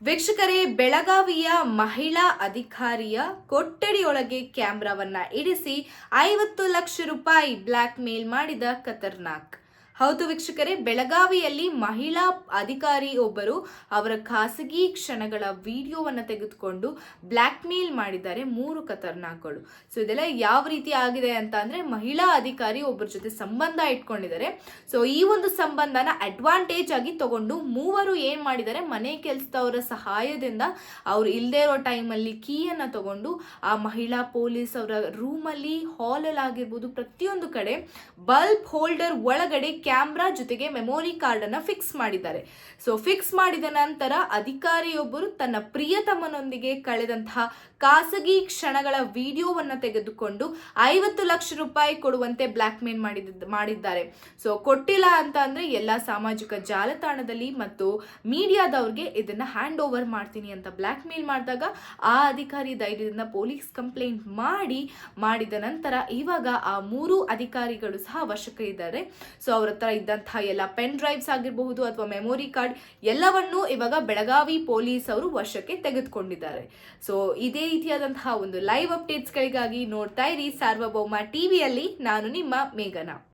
ವೀಕ್ಷಕರೇ, ಬೆಳಗಾವಿಯ ಮಹಿಳಾ ಅಧಿಕಾರಿಯ ಕೊಠಡಿಯೊಳಗೆ ಕ್ಯಾಮೆರಾವನ್ನ ಇಡಿಸಿ 50 ಲಕ್ಷ ರೂಪಾಯಿ ಬ್ಲಾಕ್ ಮೇಲ್ ಮಾಡಿದ ಖತರ್ನಾಕ್. ಹೌದು ವೀಕ್ಷಕರೇ, ಬೆಳಗಾವಿಯಲ್ಲಿ ಮಹಿಳಾ ಅಧಿಕಾರಿ ಒಬ್ಬರು ಅವರ ಖಾಸಗಿ ಕ್ಷಣಗಳ ವಿಡಿಯೋವನ್ನು ತೆಗೆದುಕೊಂಡು ಬ್ಲಾಕ್ ಮೇಲ್ ಮಾಡಿದ್ದಾರೆ 3 ಖತರ್ನಾಕ್ಗಳು. ಸೊ ಇದೆಲ್ಲ ಯಾವ ರೀತಿ ಆಗಿದೆ ಅಂತ ಅಂದ್ರೆ, ಮಹಿಳಾ ಅಧಿಕಾರಿ ಒಬ್ಬರ ಜೊತೆ ಸಂಬಂಧ ಇಟ್ಕೊಂಡಿದ್ದಾರೆ. ಸೊ ಈ ಒಂದು ಸಂಬಂಧನ ಅಡ್ವಾಂಟೇಜ್ ಆಗಿ ತಗೊಂಡು ಮೂವರು ಏನ್ ಮಾಡಿದ್ದಾರೆ, ಮನೆ ಕೆಲಸದವರ ಸಹಾಯದಿಂದ ಅವ್ರು ಇಲ್ಲದೆ ಇರೋ ಟೈಮಲ್ಲಿ ಕೀಯನ್ನ ತಗೊಂಡು ಆ ಮಹಿಳಾ ಪೊಲೀಸ್ ಅವರ ರೂಮಲ್ಲಿ, ಹಾಲಲ್ಲಿ ಆಗಿರ್ಬೋದು, ಪ್ರತಿಯೊಂದು ಕಡೆ ಬಲ್ಬ್ ಹೋಲ್ಡರ್ ಒಳಗಡೆ ಕ್ಯಾಮ್ರಾ ಜೊತೆಗೆ ಮೆಮೊರಿ ಕಾರ್ಡ್ ಅನ್ನ ಫಿಕ್ಸ್ ಮಾಡಿದ್ದಾರೆ. ಸೊ ಫಿಕ್ಸ್ ಮಾಡಿದ ನಂತರ ಅಧಿಕಾರಿಯೊಬ್ಬರು ತನ್ನ ಪ್ರಿಯತಮನೊಂದಿಗೆ ಕಳೆದಂತಹ ಖಾಸಗಿ ಕ್ಷಣಗಳ ವಿಡಿಯೋವನ್ನ ತೆಗೆದುಕೊಂಡು 50 ಲಕ್ಷ ರೂಪಾಯಿ ಕೊಡುವಂತೆ ಬ್ಲಾಕ್ ಮೇಲ್ ಮಾಡಿದ್ದಾರೆ. ಸೊ ಕೊಟ್ಟಿಲ್ಲ ಅಂತ ಅಂದ್ರೆ ಎಲ್ಲಾ ಸಾಮಾಜಿಕ ಜಾಲತಾಣದಲ್ಲಿ ಮತ್ತು ಮೀಡಿಯಾದವ್ರಿಗೆ ಇದನ್ನ ಹ್ಯಾಂಡ್ ಓವರ್ ಮಾಡ್ತೀನಿ ಅಂತ ಬ್ಲಾಕ್ ಮೇಲ್ ಮಾಡಿದಾಗ ಆ ಅಧಿಕಾರಿ ಧೈರ್ಯದಿಂದ ಪೊಲೀಸ್ ಕಂಪ್ಲೇಂಟ್ ಮಾಡಿದ ನಂತರ ಇವಾಗ ಆ 3 ಅಧಿಕಾರಿಗಳು ಸಹ ವಶಕ್ಕೆ ಇದ್ದಾರೆ. ಸೊ ಅವರ ಹತ್ರ ಇದ್ದಂತಹ ಎಲ್ಲ ಪೆನ್ ಡ್ರೈವ್ಸ್ ಆಗಿರಬಹುದು ಅಥವಾ ಮೆಮೊರಿ ಕಾರ್ಡ್ ಎಲ್ಲವನ್ನೂ ಇವಾಗ ಬೆಳಗಾವಿ ಪೊಲೀಸ್ ಅವರು ವಶಕ್ಕೆ ತೆಗೆದುಕೊಂಡಿದ್ದಾರೆ. ಸೊ ಇದೇ ರೀತಿಯಾದಂತಹ ಒಂದು ಲೈವ್ ಅಪ್ಡೇಟ್ಸ್ಗಳಿಗಾಗಿ ನೋಡ್ತಾ ಇರಿ ಸಾರ್ವಭೌಮ ಟಿವಿಯಲ್ಲಿ. ನಾನು ನಿಮ್ಮ ಮೇಘನಾ.